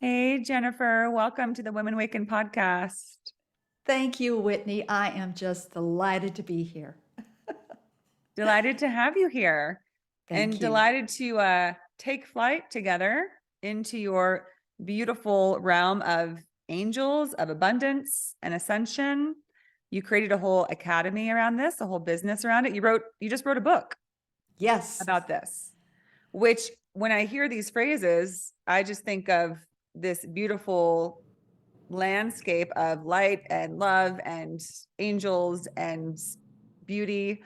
Hey, Jennifer, welcome to the Women Awaken podcast. Thank you, Whitney. I am just delighted to be here. Delighted to have you here and Thank you. delighted to take flight together into your beautiful realm of angels, of abundance and ascension. You created a whole academy around this, a whole business around it. You just wrote a book Yes, about this, which when I hear these phrases, I just think of this beautiful landscape of light and love and angels and beauty.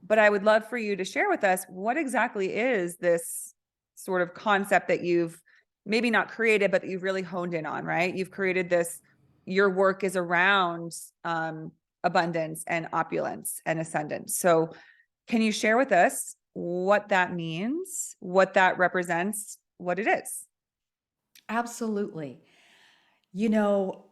But I would love for you to share with us what exactly is this sort of concept that you've maybe not created, but that you've really honed in on, right? You've created this, your work is around abundance and opulence and ascendance. So, can you share with us what that means, what that represents, what it is? absolutely. You know,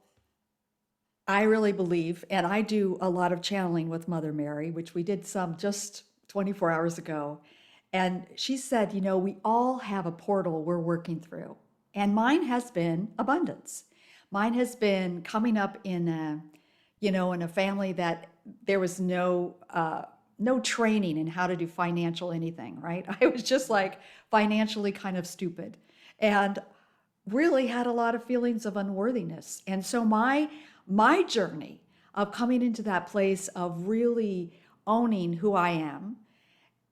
I really believe, and I do a lot of channeling with Mother Mary, which we did some just 24 hours ago. And she said, we all have a portal we're working through. And mine has been abundance. Mine has been coming up in a family that there was no training in how to do financial anything, right? I was just like financially kind of stupid. And really had a lot of feelings of unworthiness. And so my journey of coming into that place of really owning who I am,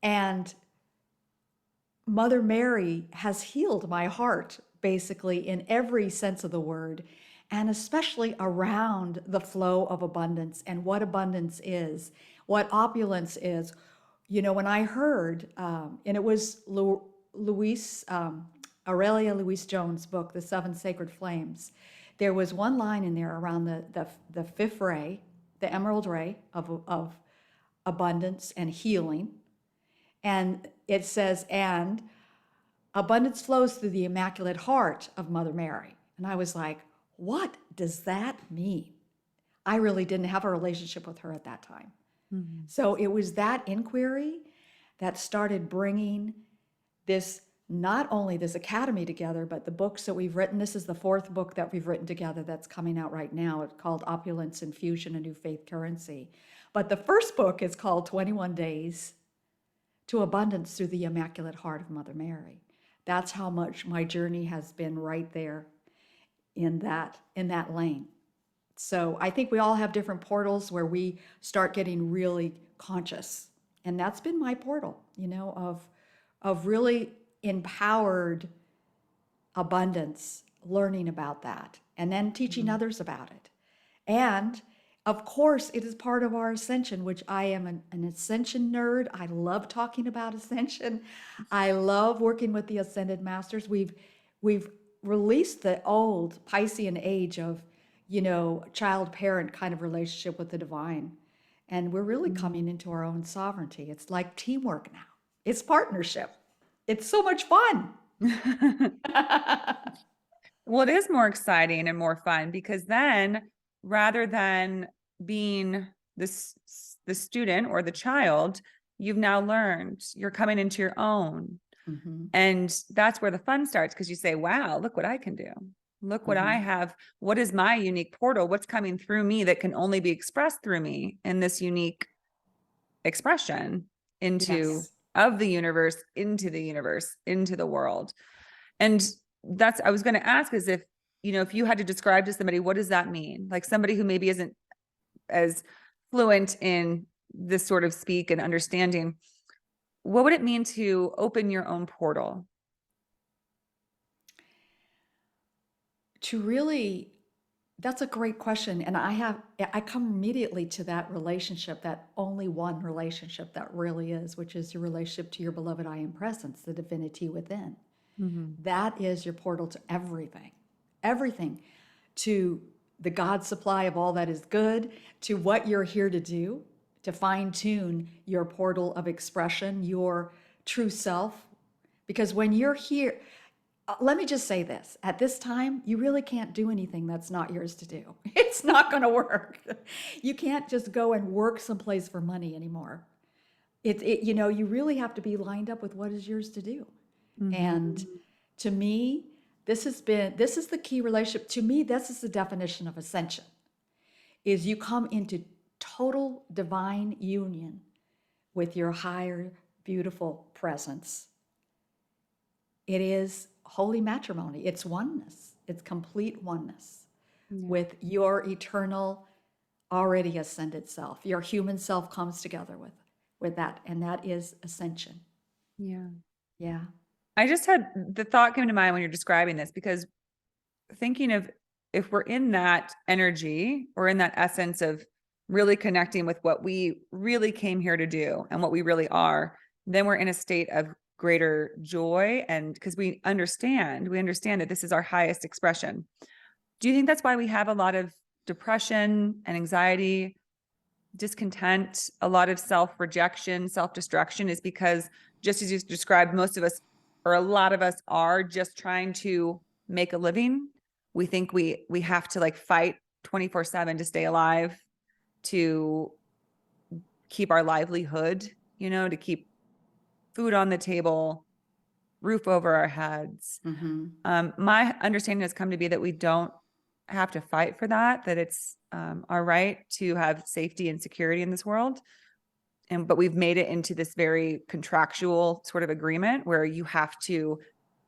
and Mother Mary has healed my heart basically in every sense of the word, and especially around the flow of abundance and what abundance is, what opulence is. When I heard, and it was Louise, Aurelia Louise Jones' book, The Seven Sacred Flames, there was one line in there around the fifth ray, the emerald ray of abundance and healing. And it says, and abundance flows through the Immaculate Heart of Mother Mary. And I was like, what does that mean? I really didn't have a relationship with her at that time. Mhm. So it was that inquiry that started bringing this, not only this academy together, but the books that we've written. This is the fourth book that we've written together that's coming out right now. It's called Opulence Fusion, a New Faith Currency. But the first book is called 21 Days to Abundance Through the Immaculate Heart of Mother Mary. That's how much my journey has been right there in that lane. So I think we all have different portals where we start getting really conscious. And that's been my portal, of really empowered abundance, learning about that, and then teaching Mhm. others about it. And of course, it is part of our ascension, which I am an ascension nerd. I love talking about ascension. I love working with the ascended masters. We've released the old Piscean age of, child parent kind of relationship with the divine. And we're really coming into our own sovereignty. It's like teamwork now. It's partnership. It's so much fun. Well, it is more exciting and more fun because then rather than being the student or the child, you've now learned, you're coming into your own. Mhm, And that's where the fun starts because you say, wow, look what I can do. Look what I mhm. have. What is my unique portal? What's coming through me that can only be expressed through me in this unique expression into Yes. of the universe, into the world. And that's, I was going to ask is if, if you had to describe to somebody, what does that mean? Like somebody who maybe isn't as fluent in this sort of speak and understanding, what would it mean to open your own portal? To really, that's a great question. And I come immediately to that relationship, that only one relationship that really is, which is your relationship to your beloved I am presence, the divinity within. Mm-hmm. That is your portal to everything, everything, to the God supply of all that is good, to what you're here to do, to fine tune your portal of expression, your true self. Because when you're here, let me just say this, at this time, you really can't do anything that's not yours to do. It's not going to work. You can't just go and work someplace for money anymore. You really have to be lined up with what is yours to do. Mm-hmm. And to me, This is the key relationship. To me, this is the definition of ascension, is you come into total divine union with your higher, beautiful presence. It is holy matrimony. It's oneness. It's complete oneness Yeah. with your eternal, already ascended self. Your human self comes together with that, and that is ascension. Yeah. Yeah. I just had the thought came to mind when you're describing this, because thinking of if we're in that energy or in that essence of really connecting with what we really came here to do and what we really are, then we're in a state of greater joy. And because we understand that this is our highest expression. Do you think that's why we have a lot of depression and anxiety, discontent, a lot of self-rejection, self-destruction, is because, just as you described, most of us, or a lot of us, are just trying to make a living. We think we have to like fight 24/7 to stay alive, to keep our livelihood, to keep food on the table, roof over our heads. My understanding has come to be that we don't have to fight for that, that it's our right to have safety and security in this world. But we've made it into this very contractual sort of agreement where you have to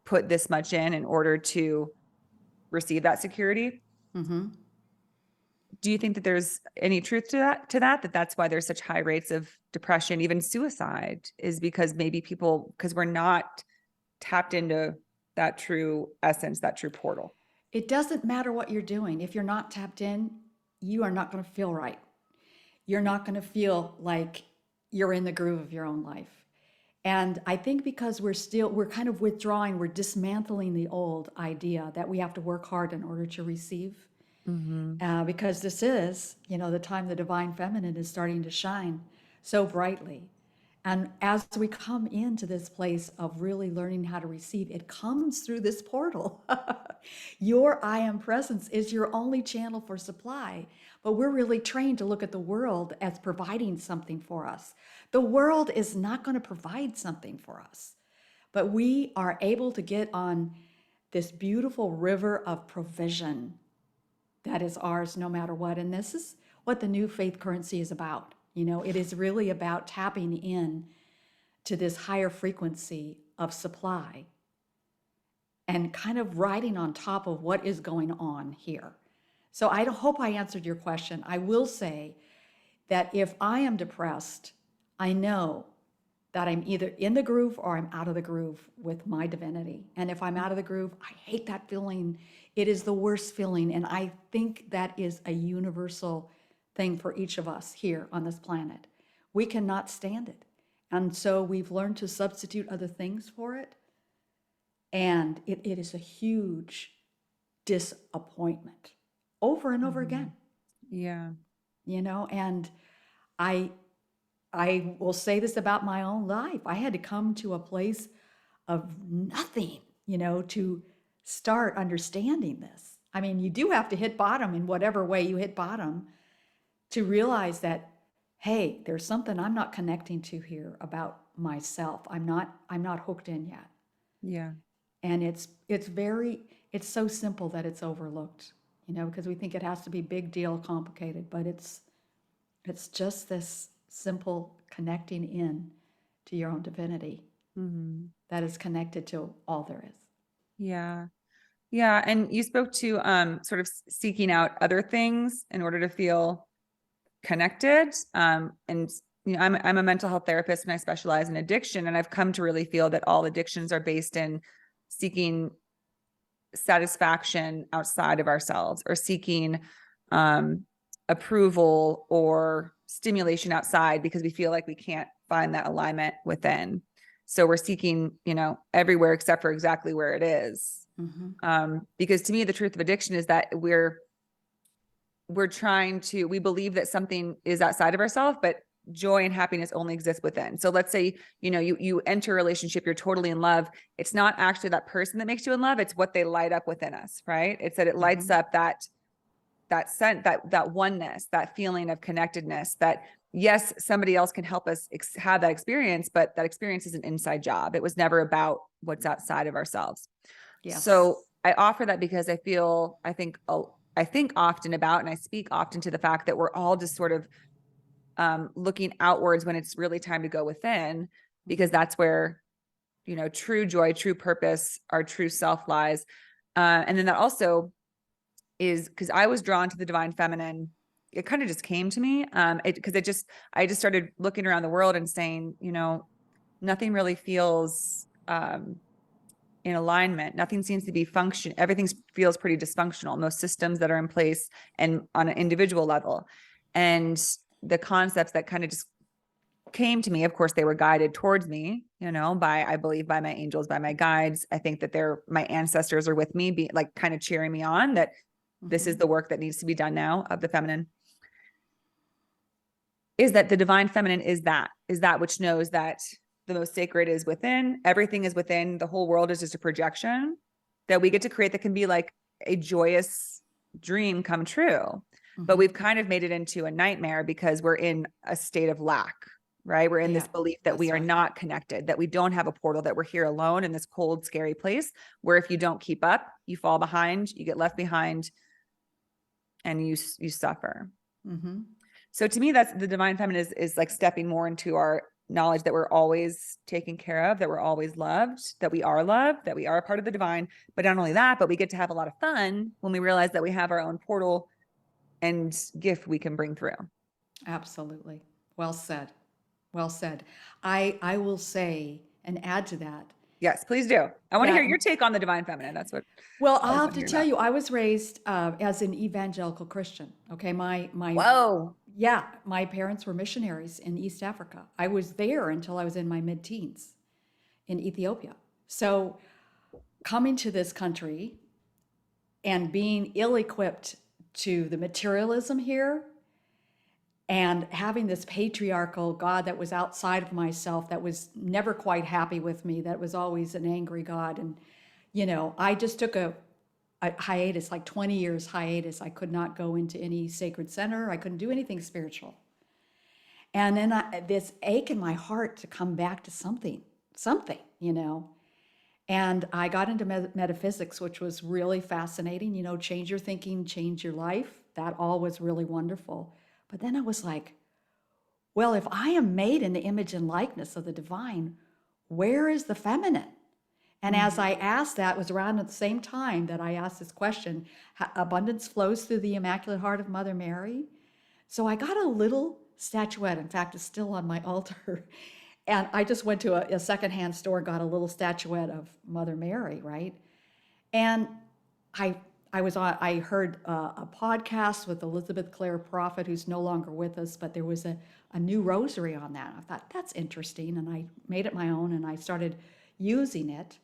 put this much in order to receive that security. Do you think that there's any truth to that that's why there's such high rates of depression, even suicide, is because maybe because we're not tapped into that true essence, that true portal? It doesn't matter what you're doing. If you're not tapped in, you are not going to feel right. You're not going to feel like you're in the groove of your own life. And I think because we're kind of withdrawing, we're dismantling the old idea that we have to work hard in order to receive. Because this is, the time the divine feminine is starting to shine so brightly. And as we come into this place of really learning how to receive, it comes through this portal. Your I am presence is your only channel for supply. But we're really trained to look at the world as providing something for us. The world is not going to provide something for us. But we are able to get on this beautiful river of provision that is ours no matter what. And this is what the new faith currency is about. It is really about tapping in to this higher frequency of supply and kind of riding on top of what is going on here. So I hope I answered your question. I will say that if I am depressed, I know that I'm either in the groove or I'm out of the groove with my divinity. And if I'm out of the groove, I hate that feeling. It is the worst feeling. And I think that is a universal thing for each of us here on this planet. We cannot stand it. And so we've learned to substitute other things for it. And it is a huge disappointment over and over again. Yeah. And I will say this about my own life. I had to come to a place of nothing, to start understanding this. I mean, you do have to hit bottom in whatever way you hit bottom to realize that, hey, there's something I'm not connecting to here about myself. I'm not hooked in yet. Yeah. And it's so simple that it's overlooked, because we think it has to be big deal, complicated, but it's just this simple connecting in to your own divinity that is connected to all there is. Yeah. Yeah. And you spoke to sort of seeking out other things in order to feel connected. And I'm a mental health therapist and I specialize in addiction. And I've come to really feel that all addictions are based in seeking satisfaction outside of ourselves, or seeking approval or stimulation outside because we feel like we can't find that alignment within. So we're seeking, everywhere except for exactly where it is. Because to me, the truth of addiction is that we believe that something is outside of ourselves, but joy and happiness only exist within. So let's say, you enter a relationship, you're totally in love. It's not actually that person that makes you in love. It's what they light up within us, right? It's that it lights up that sense, that oneness, that feeling of connectedness, that yes, somebody else can help us have that experience, but that experience is an inside job. It was never about what's outside of ourselves. Yes. So I offer that because I think often about, and I speak often to the fact that we're all just sort of looking outwards when it's really time to go within, because that's where, you know, true joy, true purpose, our true self lies. And then that also is because I was drawn to the divine feminine. It kind of just came to me. I just started looking around the world and saying, you know, nothing really feels in alignment. Nothing seems to be function. Everything feels pretty dysfunctional. Most systems that are in place and on an individual level. And the concepts that kind of just came to me, of course, they were guided towards me, you know, by, I believe, by my angels, by my guides. I think that my ancestors are with me, be like kind of cheering me on that this is the work that needs to be done now of the feminine. Is that the divine feminine is that which knows that the most sacred is within, everything is within, the whole world is just a projection that we get to create that can be like a joyous dream come true. But we've kind of made it into a nightmare because we're in a state of lack, right? We're in this belief that we are not connected, that we don't have a portal, that we're here alone in this cold, scary place where if you don't keep up, you fall behind, you get left behind, and you suffer. Mm-hmm. So to me, that's the divine feminine is like stepping more into our knowledge that we're always taken care of, that we're always loved, that we are loved, that we are a part of the divine. But not only that, but we get to have a lot of fun when we realize that we have our own portal and gift we can bring through. Absolutely. Well said. Well said. I will say and add to that Yes, please do. I want to hear that your take on the divine feminine. That's what well, I I'll always have want to to hear tell about. you, I was raised as an evangelical Christian. Okay, my Whoa. yeah, my parents were missionaries in East Africa. I was there until I was in my mid-teens in Ethiopia. So coming to this country and being ill-equipped to the materialism here and having this patriarchal God that was outside of myself, that was never quite happy with me, that was always an angry God. And, you know, I just took a hiatus, like 20 years hiatus. I could not go into any sacred center. I couldn't do anything spiritual. And then this ache in my heart to come back to something, you know. And I got into metaphysics, which was really fascinating. You know, change your thinking, change your life. That all was really wonderful. But then I was like, well, if I am made in the image and likeness of the divine, where is the feminine? And as I asked that, it was around at the same time that I asked this question, abundance flows through the Immaculate Heart of Mother Mary. So I got a little statuette. In fact, it's still on my altar. And I just went to a secondhand store and got a little statuette of Mother Mary, right? And I I heard a podcast with Elizabeth Clare Prophet, who's no longer with us, but there was a new rosary on that. I thought, that's interesting. And I made it my own and I started using it.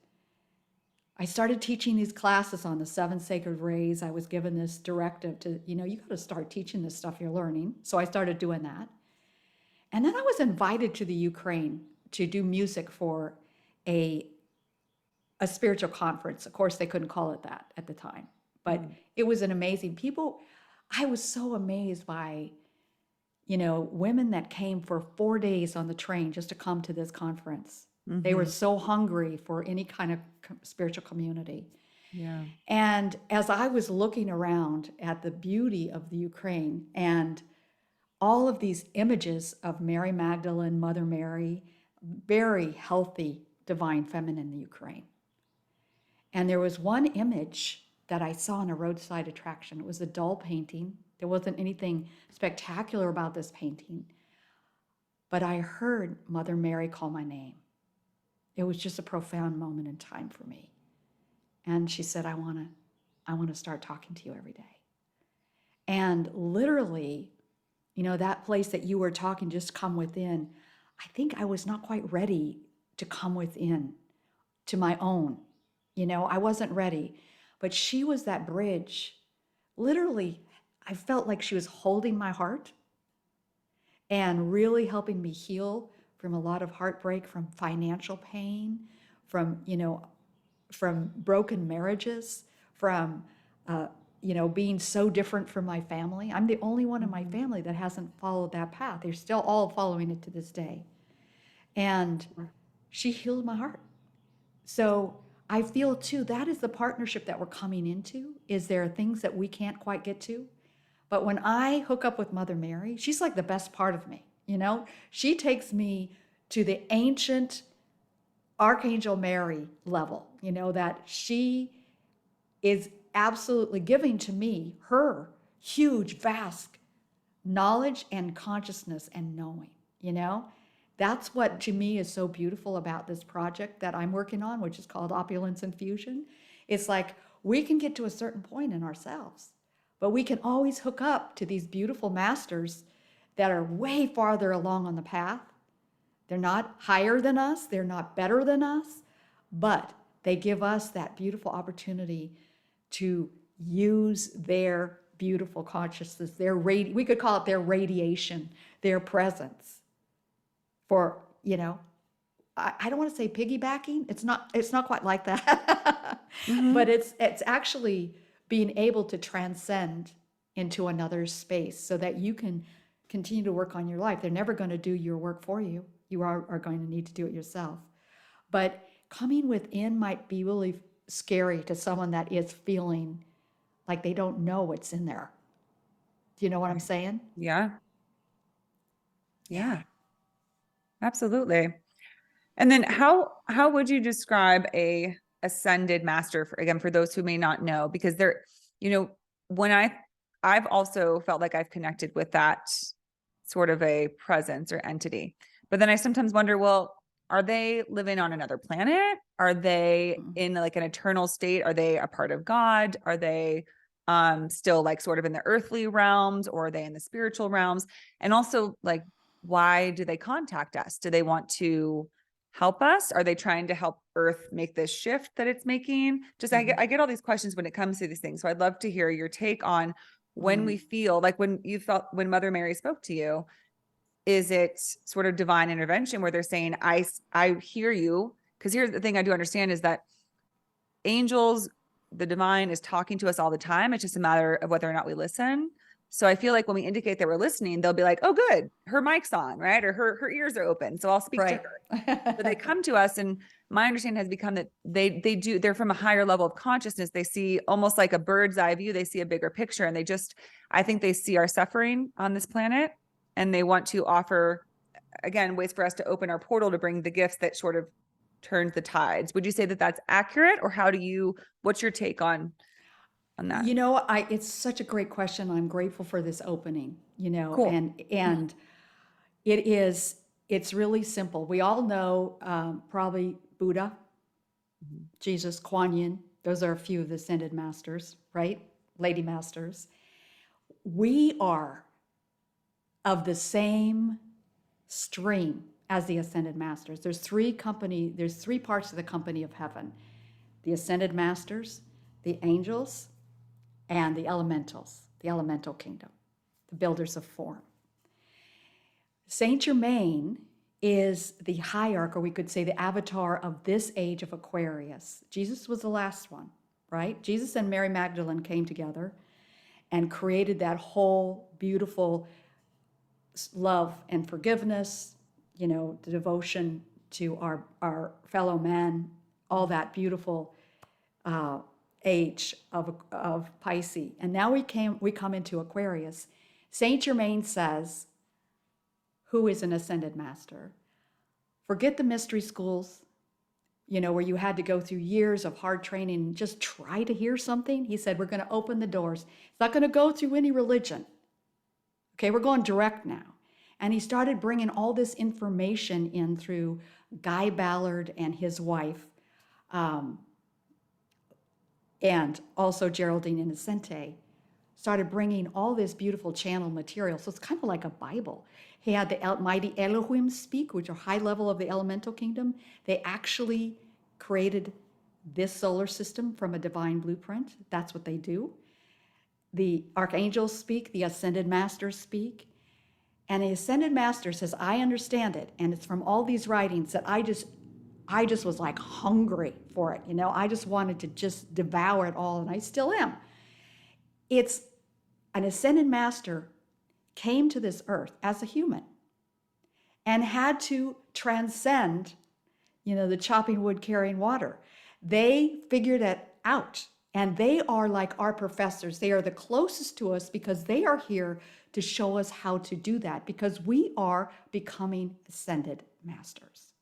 I started teaching these classes on the seven sacred rays. I was given this directive to, you know, you got to start teaching this stuff you're learning. So I started doing that. And then I was invited to the Ukraine to do music for a a spiritual conference. Of course, they couldn't call it that at the time, but it was an amazing people. I was so amazed by, you know, women that came for 4 days on the train just to come to this conference. They were so hungry for any kind of spiritual community. Yeah. And as I was looking around at the beauty of the Ukraine and all of these images of Mary Magdalene, Mother Mary, very healthy divine feminine in the Ukraine. And there was one image that I saw in a roadside attraction. It was a dull painting. There wasn't anything spectacular about this painting. But I heard Mother Mary call my name. It was just a profound moment in time for me. And she said, I want to start talking to you every day. And literally, you know, that place that you were talking, just come within, I think I was not quite ready to come within to my own. You know, I wasn't ready. But she was that bridge. Literally, I felt like she was holding my heart and really helping me heal from a lot of heartbreak, from financial pain, from, you know, from broken marriages, from, you know, being so different from my family. I'm the only one in my family that hasn't followed that path. They're still all following it to this day. And she healed my heart. So I feel too that is the partnership that we're coming into. Is there are things that we can't quite get to? But when I hook up with Mother Mary, she's like the best part of me, you know? She takes me to the ancient Archangel Mary level, you know, that she is absolutely giving to me her huge, vast knowledge and consciousness and knowing, you know? That's what to me is so beautiful about this project that I'm working on, which is called Opulence and Fusion. It's like we can get to a certain point in ourselves, but we can always hook up to these beautiful masters that are way farther along on the path. They're not higher than us, they're not better than us, but they give us that beautiful opportunity to use their beautiful consciousness, we could call it their radiation, their presence for, you know, I don't want to say piggybacking. It's not quite like that. But Mm-hmm. it's actually being able to transcend into another space so that you can continue to work on your life. They're never going to do your work for you. You are going to need to do it yourself. But coming within might be really scary to someone that is feeling like they don't know what's in there. Do you know what I'm saying? Yeah. Yeah. Yeah. Absolutely. And then how would you describe a ascended master for, again, for those who may not know, because they're, you know, when I've also felt like I've connected with that sort of a presence or entity. But then I sometimes wonder, well, are they living on another planet? Are they Mm. in like an eternal state? Are they a part of God? Are they still like sort of in the earthly realms, or are they in the spiritual realms? And also, like, why do they contact us? Do they want to help us? Are they trying to help Earth make this shift that it's making? Just Mhm. I get all these questions when it comes to these things. So I'd love to hear your take on when Mm. we feel like when you felt when Mother Mary spoke to you, is it sort of divine intervention where they're saying, I hear you? Because here's the thing I do understand is that angels, the divine is talking to us all the time. It's just a matter of whether or not we listen. So I feel like when we indicate that we're listening, they'll be like, oh, good, her mic's on, right? Or her ears are open. So I'll speak to her. Right. So they come to us, and my understanding has become that they're from a higher level of consciousness. They see almost like a bird's eye view. They see a bigger picture, and I think they see our suffering on this planet, and they want to offer, again, ways for us to open our portal to bring the gifts that sort of turns the tides. Would you say that that's accurate, or what's your take on that? You know, it's such a great question. I'm grateful for this opening, you know, Cool. and it's really simple. We all know probably Buddha, Mhm. Jesus, Kuan Yin. Those are a few of the ascended masters, right? Lady masters. We are of the same stream as the ascended masters. There's three parts of the company of heaven. The ascended masters, the angels, and the elementals, the elemental kingdom, the builders of form. Saint Germain is the hierarch, or we could say the avatar of this age of Aquarius. Jesus was the last one, right? Jesus and Mary Magdalene came together and created that whole beautiful love and forgiveness, you know, the devotion to our fellow man, all that beautiful uh, age of Pisces. And now we come into Aquarius. Saint Germain says, who is an ascended master? Forget the mystery schools, you know, where you had to go through years of hard training and just try to hear something. He said, we're going to open the doors. It's not going to go through any religion. Okay, we're going direct now. And he started bringing all this information in through Guy Ballard and his wife, um, and also Geraldine Innocente, started bringing all this beautiful channel material. So it's kind of like a Bible. He had the mighty Elohim speak, which are high level of the elemental kingdom. They actually created this solar system from a divine blueprint. That's what they do. The archangels speak, the ascended masters speak. And the ascended master says, I understand it. And it's from all these writings that I just was like hungry for it. You know, I just wanted to just devour it all. And I still am. It's an ascended master came to this earth as a human and had to transcend, you know, the chopping wood carrying water. They figured it out. And they are like our professors. They are the closest to us because they are here to show us how to do that, because we are becoming ascended masters.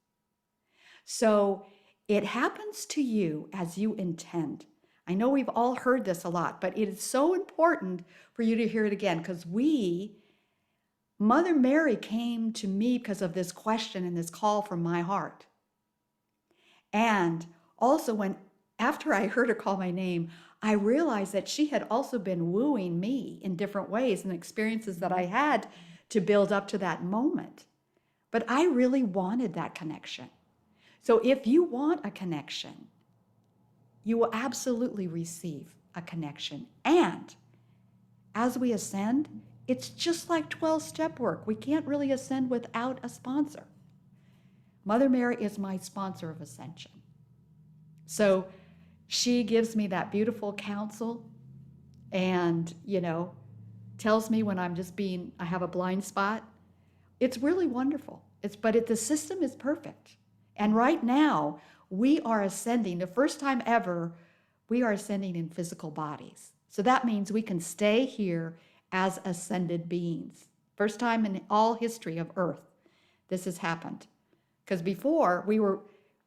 So it happens to you as you intend. I know we've all heard this a lot, but it is so important for you to hear it again, because Mother Mary came to me because of this question and this call from my heart. And also after I heard her call my name, I realized that she had also been wooing me in different ways and experiences that I had to build up to that moment. But I really wanted that connection. So if you want a connection, you will absolutely receive a connection. And as we ascend, it's just like 12-step work. We can't really ascend without a sponsor. Mother Mary is my sponsor of ascension. So she gives me that beautiful counsel and, tells me when I have a blind spot. It's really wonderful. The system is perfect. And right now, we are ascending. The first time ever, we are ascending in physical bodies. So that means we can stay here as ascended beings. First time in all history of Earth, this has happened. Because before,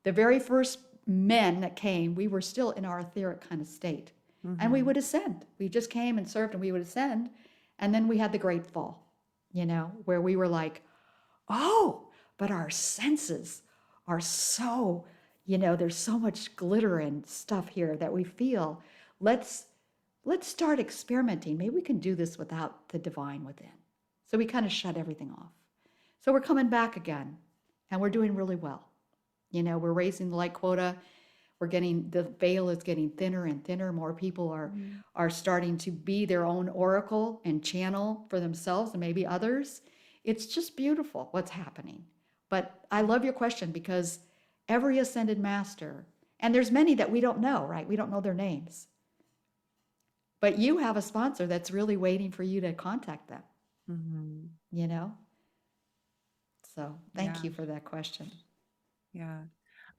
the very first men that came, we were still in our etheric kind of state. And we would ascend. We just came and served and we would ascend. And then we had the great fall, where we were like, oh, but our senses are so, there's so much glitter and stuff here that we feel. Let's start experimenting. Maybe we can do this without the divine within. So we kind of shut everything off. So we're coming back again, and we're doing really well. We're raising the light quota. The veil is getting thinner and thinner. More people are starting to be their own oracle and channel for themselves and maybe others. It's just beautiful what's happening. But I love your question, because every ascended master, and there's many that we don't know, right? We don't know their names. But you have a sponsor that's really waiting for you to contact them, So thank you for that question. Yeah.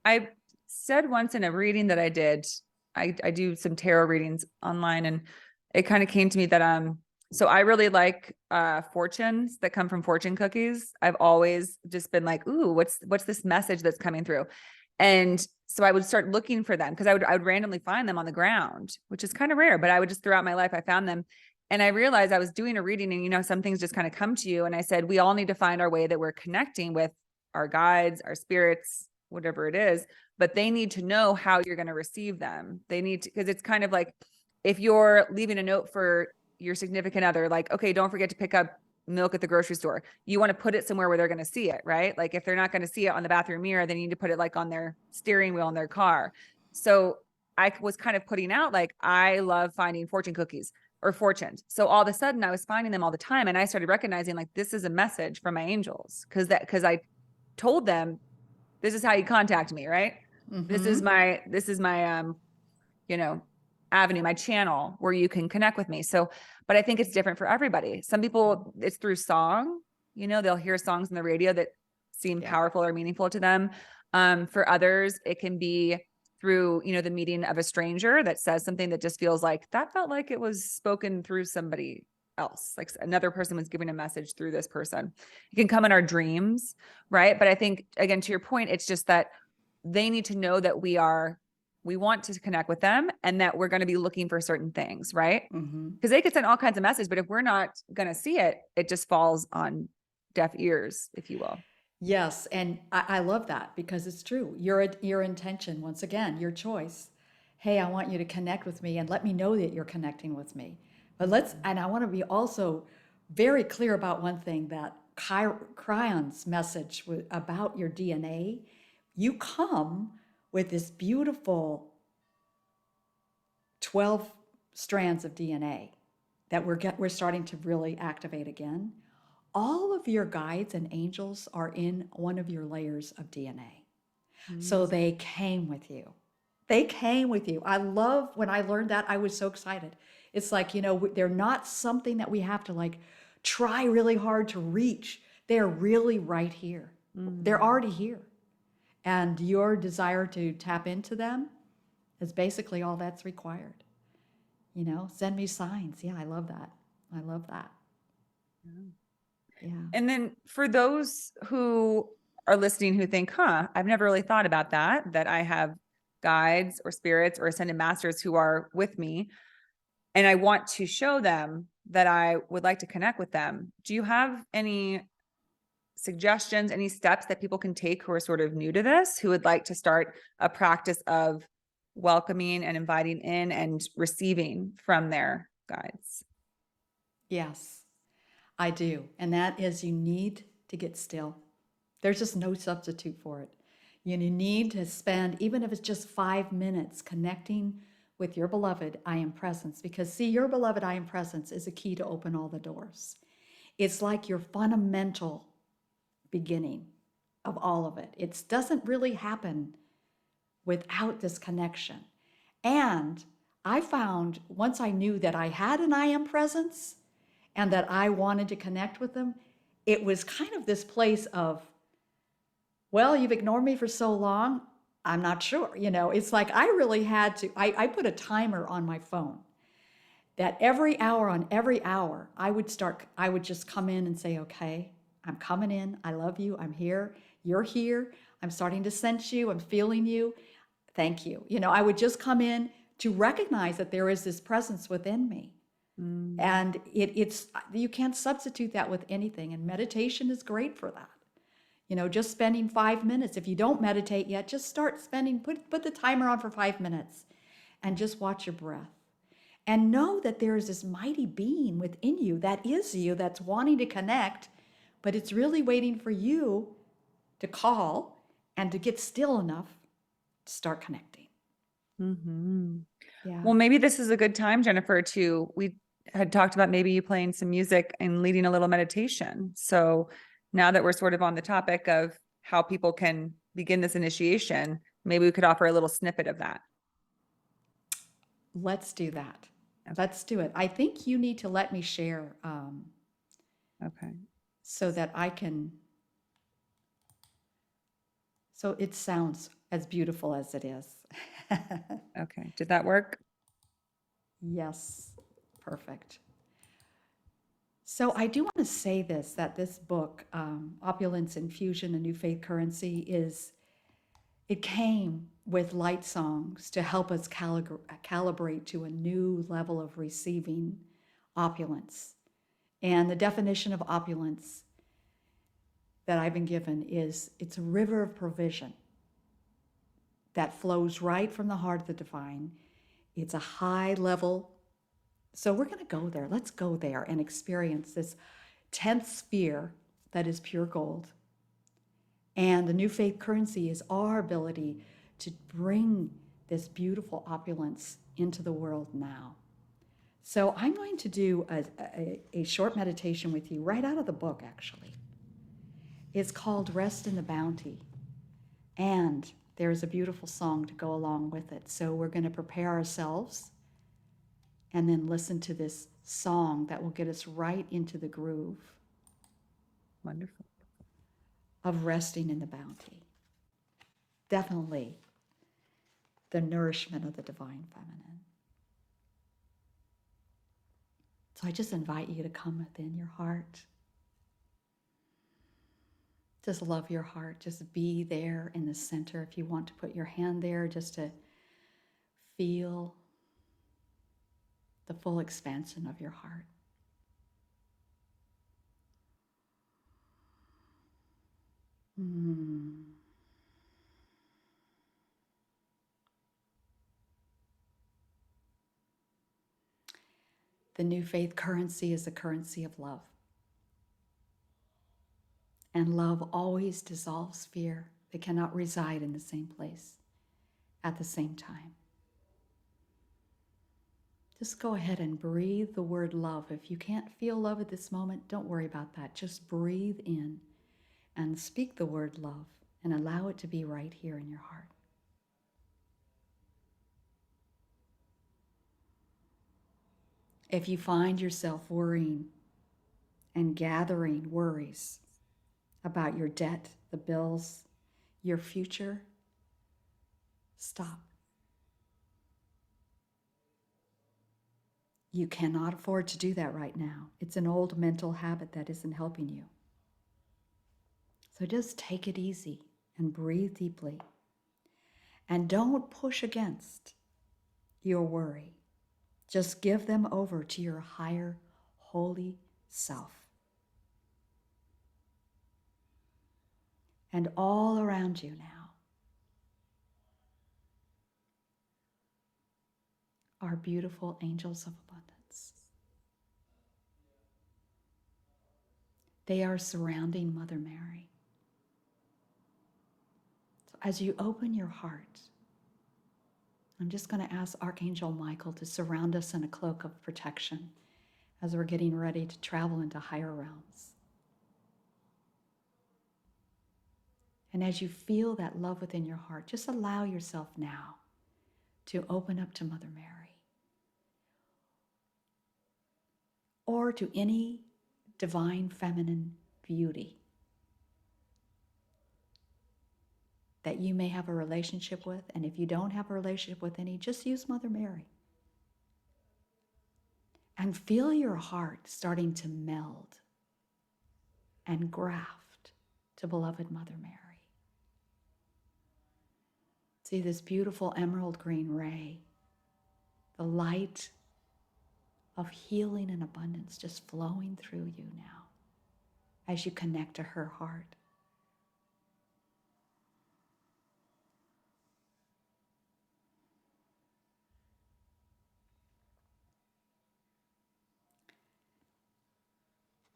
I said once in a reading that I did, I do some tarot readings online, and it kind of came to me that, so I really like fortunes that come from fortune cookies. I've always just been like, ooh, what's this message that's coming through? And so I would start looking for them, because I would randomly find them on the ground, which is kind of rare, but I would just, throughout my life, I found them. And I realized I was doing a reading, and some things just kind of come to you. And I said, we all need to find our way that we're connecting with our guides, our spirits, whatever it is, but they need to know how you're going to receive them. They need to, because it's kind of like, if you're leaving a note for your significant other, like, okay, don't forget to pick up milk at the grocery store. You want to put it somewhere where they're going to see it, right? Like if they're not going to see it on the bathroom mirror, they need to put it like on their steering wheel in their car. So I was kind of putting out, like, I love finding fortune cookies or fortunes. So all of a sudden I was finding them all the time. And I started recognizing, like, this is a message from my angels. Cause I told them, this is how you contact me, right? This is my, avenue, my channel where you can connect with me. So, but I think it's different for everybody. Some people, it's through song, they'll hear songs on the radio that seem powerful or meaningful to them. For others, it can be through, the meeting of a stranger that says something that just feels like that felt like it was spoken through somebody else. Like another person was giving a message through this person. It can come in our dreams, right? But I think, again, to your point, it's just that they need to know that we want to connect with them, and that we're going to be looking for certain things, right? Because they could send all kinds of messages, but if we're not going to see it, it just falls on deaf ears, if you will. Yes, and I love that, because it's true. Your intention, once again, your choice. Hey, I want you to connect with me and let me know that you're connecting with me. But and I want to be also very clear about one thing, that Crion's message about your DNA. You come with this beautiful 12 strands of DNA that we're starting to really activate again. All of your guides and angels are in one of your layers of DNA. So they came with you. They came with you. I love when I learned that, I was so excited. It's like, they're not something that we have to like try really hard to reach. They're really right here. They're already here. And your desire to tap into them is basically all that's required. You know, send me signs. Yeah, I love that. I love that. Yeah. And then for those who are listening who think, I've never really thought about that I have guides or spirits or ascended masters who are with me, and I want to show them that I would like to connect with them. Do you have any suggestions, any steps that people can take who are sort of new to this, who would like to start a practice of welcoming and inviting in and receiving from their guides? Yes, I do. And that is, you need to get still. There's just no substitute for it. You need to spend, even if it's just 5 minutes, connecting with your beloved I am presence. Because, see, your beloved I am presence is a key to open all the doors. It's like your fundamental beginning of all of it. It doesn't really happen without this connection. And I found once I knew that I had an I am presence and that I wanted to connect with them, it was kind of this place of, well, you've ignored me for so long, I'm not sure. You know, it's like I really had to, I put a timer on my phone that every hour on every hour, I would just come in and say, okay, I'm coming in. I love you. I'm here. You're here. I'm starting to sense you. I'm feeling you. Thank you. You know, I would just come in to recognize that there is this presence within me. And it's, you can't substitute that with anything. And meditation is great for that. You know, just spending 5 minutes. If you don't meditate yet, just start spending, put the timer on for 5 minutes and just watch your breath. And know that there is this mighty being within you that is you, that's wanting to connect, but it's really waiting for you to call and to get still enough to start connecting. Mm-hmm. Yeah. Well, maybe this is a good time, Jennifer, we had talked about maybe you playing some music and leading a little meditation. So now that we're sort of on the topic of how people can begin this initiation, maybe we could offer a little snippet of that. Let's do that. Okay. Let's do it. I think you need to let me share Okay. so that I can, so it sounds as beautiful as it is. Okay. Did that work? Yes, perfect. So I do want to say this, that this book, Opulence Fusion, A New Faith Currency, it came with light songs to help us calibrate to a new level of receiving opulence. And the definition of opulence that I've been given is it's a river of provision that flows right from the heart of the divine. It's a high level. So we're going to go there. Let's go there and experience this 10th sphere that is pure gold. And the new faith currency is our ability to bring this beautiful opulence into the world now. So I'm going to do a short meditation with you right out of the book, actually. It's called Rest in the Bounty. And there's a beautiful song to go along with it. So we're going to prepare ourselves and then listen to this song that will get us right into the groove. Wonderful. Of resting in the bounty. Definitely the nourishment of the divine feminine. So I just invite you to come within your heart. Just love your heart. Just be there in the center. If you want to put your hand there, just to feel the full expansion of your heart. The new faith currency is the currency of love. And love always dissolves fear. They cannot reside in the same place at the same time. Just go ahead and breathe the word love. If you can't feel love at this moment, don't worry about that. Just breathe in and speak the word love and allow it to be right here in your heart. If you find yourself worrying and gathering worries about your debt, the bills, your future, stop. You cannot afford to do that right now. It's an old mental habit that isn't helping you. So just take it easy and breathe deeply. And don't push against your worry. Just give them over to your higher, holy self. And all around you now are beautiful angels of abundance. They are surrounding Mother Mary. So as you open your heart, I'm just going to ask Archangel Michael to surround us in a cloak of protection as we're getting ready to travel into higher realms. And as you feel that love within your heart, just allow yourself now to open up to Mother Mary or to any divine feminine beauty that you may have a relationship with. And if you don't have a relationship with any, just use Mother Mary. And feel your heart starting to meld and graft to beloved Mother Mary. See this beautiful emerald green ray, the light of healing and abundance just flowing through you now as you connect to her heart.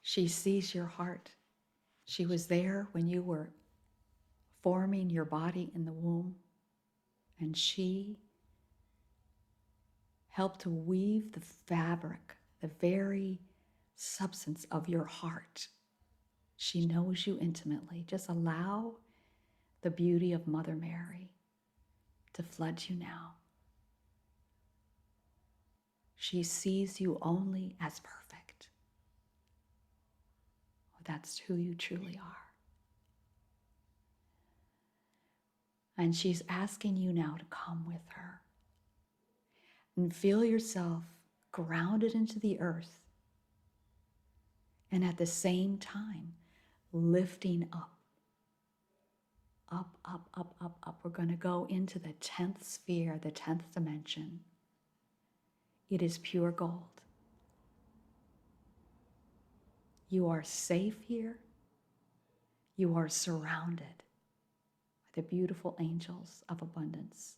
She sees your heart. She was there when you were forming your body in the womb, and she helped to weave the fabric, the very substance of your heart. She knows you intimately. Just allow the beauty of Mother Mary to flood you now. She sees you only as perfect. That's who you truly are. And she's asking you now to come with her and feel yourself grounded into the earth, and at the same time lifting up, up, up, up, up, up. We're going to go into the 10th sphere, the 10th dimension. It is pure gold. You are safe here. You are surrounded by the beautiful angels of abundance,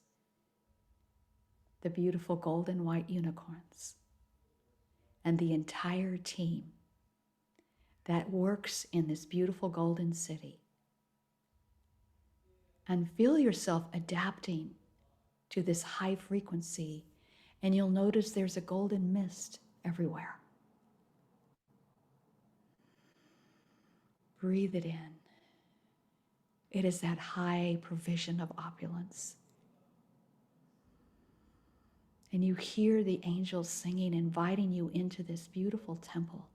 the beautiful golden white unicorns, and the entire team that works in this beautiful golden city. And feel yourself adapting to this high frequency, and you'll notice there's a golden mist everywhere. Breathe it in. It is that high provision of opulence. And you hear the angels singing, inviting you into this beautiful temple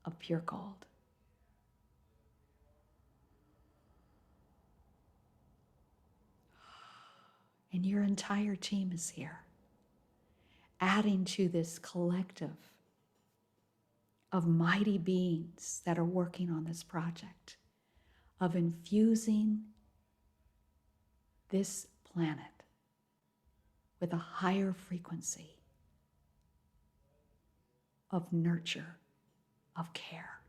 of pure gold. And your entire team is here, adding to this collective of mighty beings that are working on this project, of infusing this planet with a higher frequency of nurture, of care.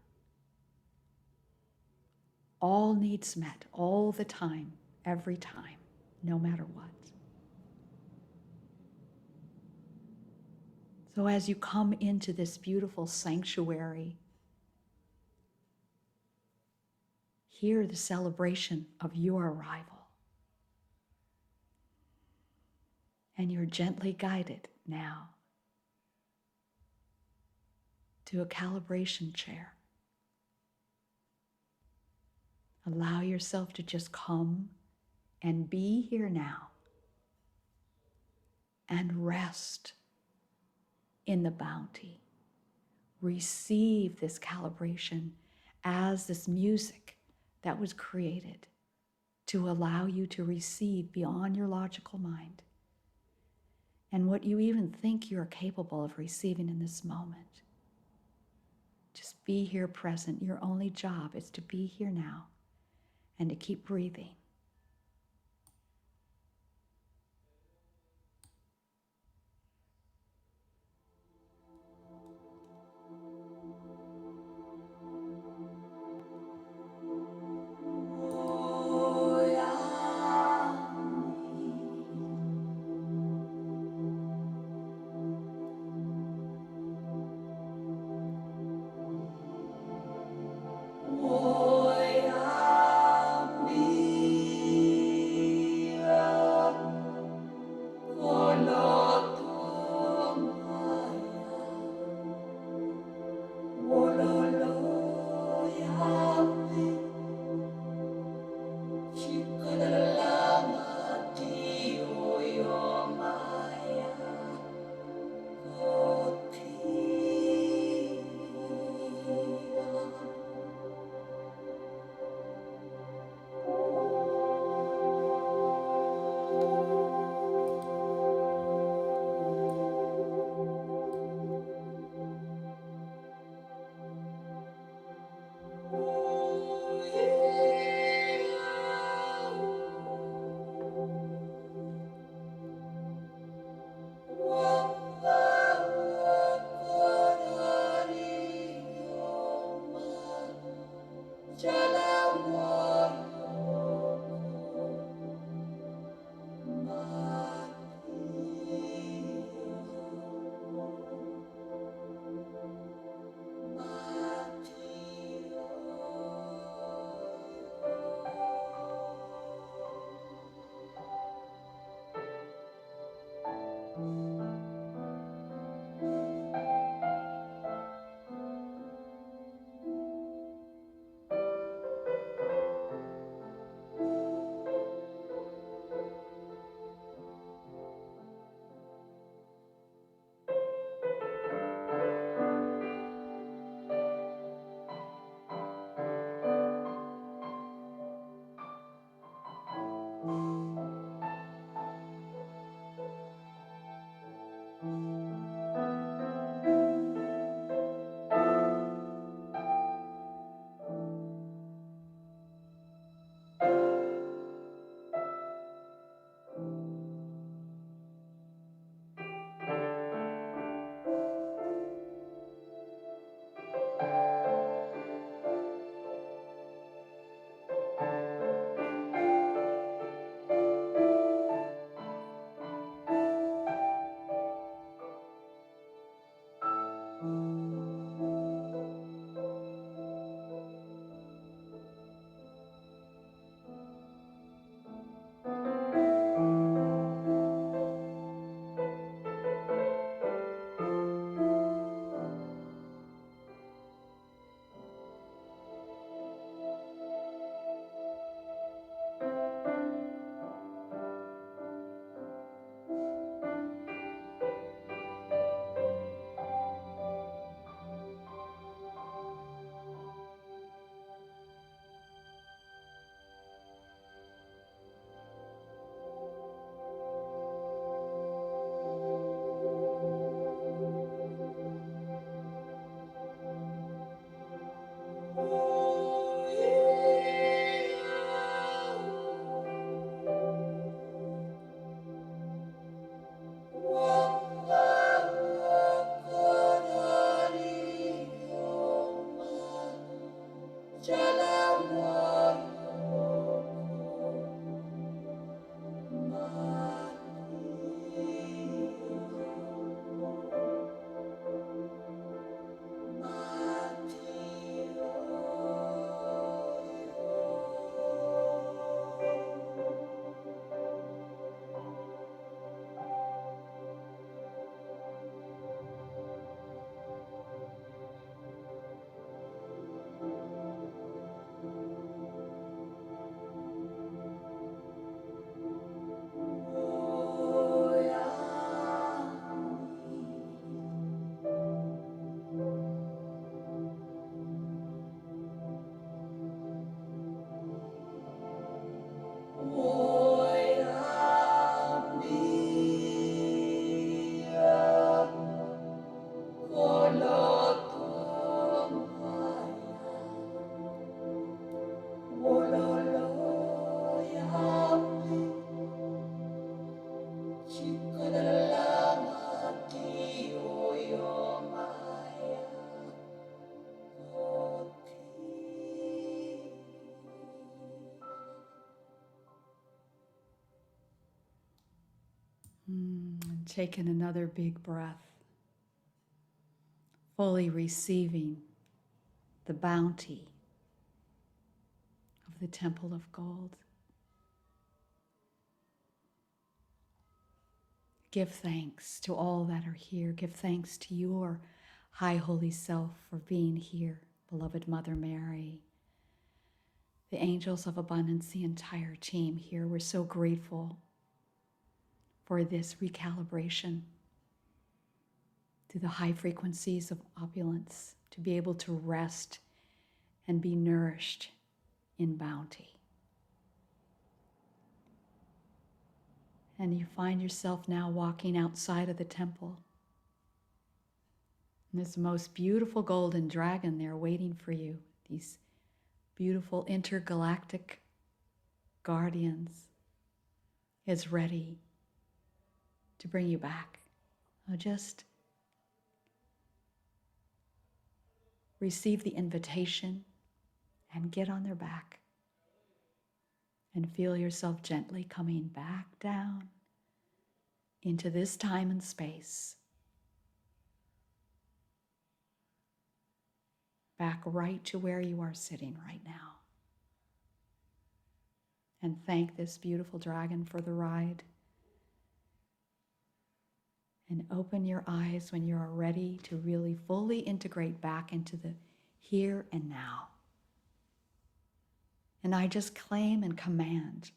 All needs met, all the time, every time, no matter what. So as you come into this beautiful sanctuary, hear the celebration of your arrival. And you're gently guided now to a calibration chair. Allow yourself to just come and be here now and rest in the bounty. Receive this calibration as this music that was created to allow you to receive beyond your logical mind and what you even think you're capable of receiving in this moment. Just be here present. Your only job is to be here now and to keep breathing. take in another big breath, fully receiving the bounty of the Temple of Gold. Give thanks to all that are here. Give thanks to your High Holy Self for being here, beloved Mother Mary, the angels of abundance, the entire team here. We're so grateful for this recalibration to the high frequencies of opulence, to be able to rest and be nourished in bounty. And you find yourself now walking outside of the temple. And there's the most beautiful golden dragon there waiting for you. These beautiful intergalactic guardians is ready to bring you back. Now just receive the invitation and get on their back and feel yourself gently coming back down into this time and space, back right to where you are sitting right now. And thank this beautiful dragon for the ride. And open your eyes when you are ready to really fully integrate back into the here and now. And I just claim and command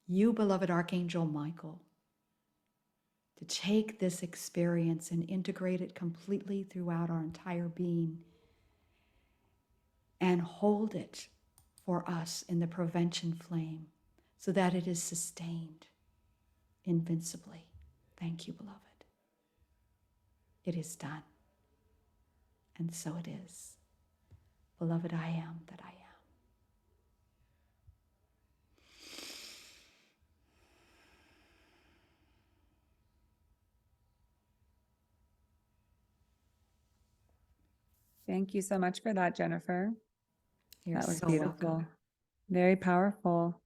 you, beloved Archangel Michael, to take this experience and integrate it completely throughout our entire being and hold it for us in the prevention flame so that it is sustained invincibly. Thank you, beloved. It is done. And so it is. Beloved, I am that I am. Thank you so much for that, Jennifer. You're That was so beautiful. welcome. Very powerful.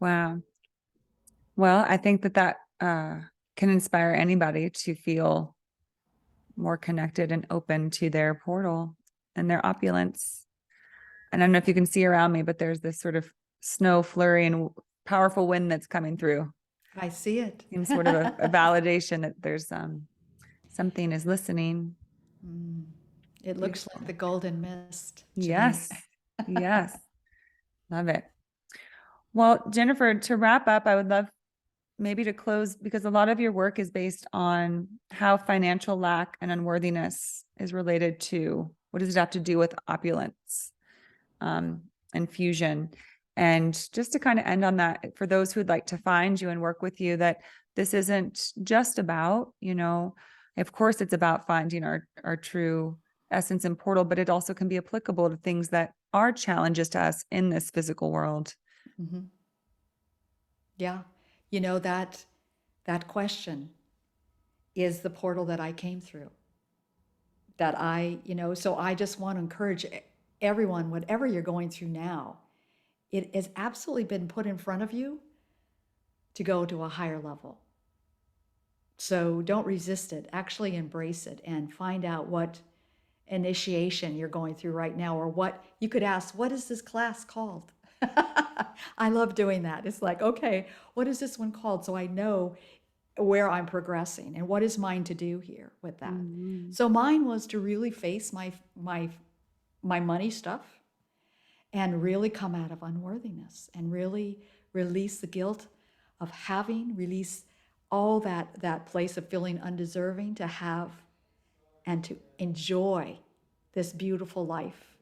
Wow. Well, I think that can inspire anybody to feel more connected and open to their portal and their opulence. And I don't know if you can see around me, but there's this sort of snow flurry and powerful wind that's coming through. I see it. Seems sort of a validation that there's something is listening. It looks like the golden mist. Yes. Yes. Love it. Well, Jennifer, to wrap up, I would love maybe to close, because a lot of your work is based on how financial lack and unworthiness is related to, what does it have to do with opulence and fusion? And just to kind of end on that, for those who'd like to find you and work with you, that this isn't just about, of course it's about finding our true essence and portal, but it also can be applicable to things that are challenges to us in this physical world. Mm-hmm. Yeah. That question is the portal that I came through. So I just want to encourage everyone, whatever you're going through now, it has absolutely been put in front of you to go to a higher level. So don't resist it, actually embrace it and find out what initiation you're going through right now, or what you could ask, what is this class called? I love doing that. It's like, okay, what is this one called? So I know where I'm progressing and what is mine to do here with that. Mm-hmm. So mine was to really face my money stuff and really come out of unworthiness and really release the guilt of having, release all that place of feeling undeserving, to have and to enjoy this beautiful life.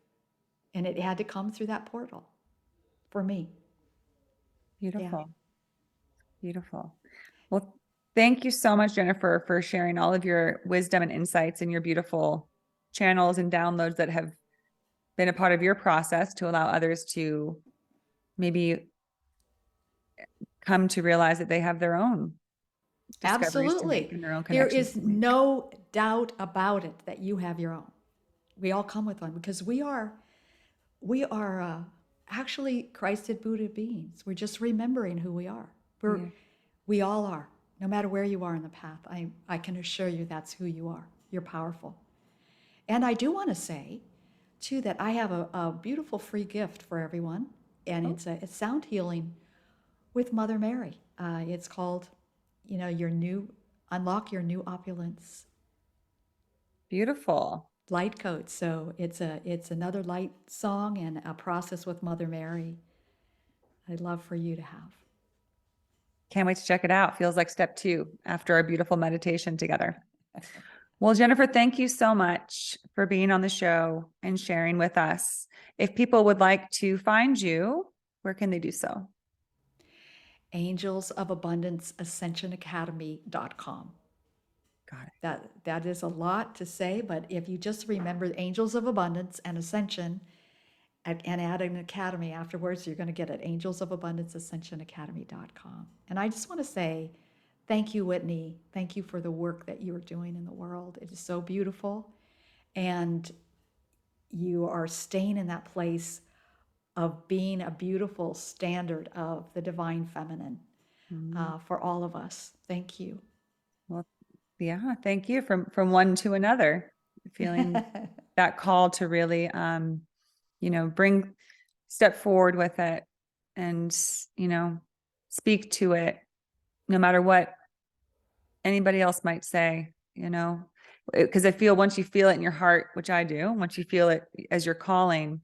And it had to come through that portal for me. Beautiful. Yeah. Beautiful. Well, thank you so much, Jennifer, for sharing all of your wisdom and insights and your beautiful channels and downloads that have been a part of your process to allow others to maybe come to realize that they have their own discoveries to make and their own connections. There is no doubt about it that you have your own. We all come with one, because we are actually Christed Buddha beings. We're just remembering who we are. We all are. No matter where you are in the path, I can assure you that's who you are. You're powerful. And I do want to say, too, that I have a beautiful free gift for everyone, and Oh, it's sound healing with Mother Mary. It's called, your new unlock your new opulence beautiful. light code. So it's another light song and a process with Mother Mary. I'd love for you to have. Can't wait to check it out. Feels like step 2 after our beautiful meditation together. Well, Jennifer, thank you so much for being on the show and sharing with us. If people would like to find you, where can they do so? Angels of Abundance Ascension Academy.com. Got it. That is a lot to say, but if you just remember Angels of Abundance and Ascension and add an academy afterwards, you're going to get it. Angels of Abundance Ascension Academy.com. And I just want to say thank you, Whitney. Thank you for the work that you are doing in the world. It is so beautiful. And you are staying in that place of being a beautiful standard of the divine feminine for all of us. Thank you. Well, yeah, thank you from one to another. Feeling that call to really bring step forward with it and speak to it no matter what anybody else might say, because I feel once you feel it in your heart, which I do, once you feel it as your calling,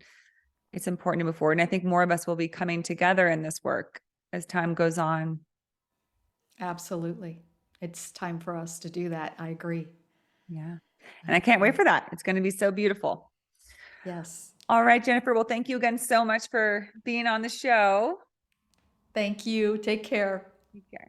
it's important to move forward. And I think more of us will be coming together in this work as time goes on. Absolutely. It's time for us to do that. I agree. Yeah. And I can't wait for that. It's going to be so beautiful. Yes. All right, Jennifer. Well, thank you again so much for being on the show. Thank you. Take care. Take care.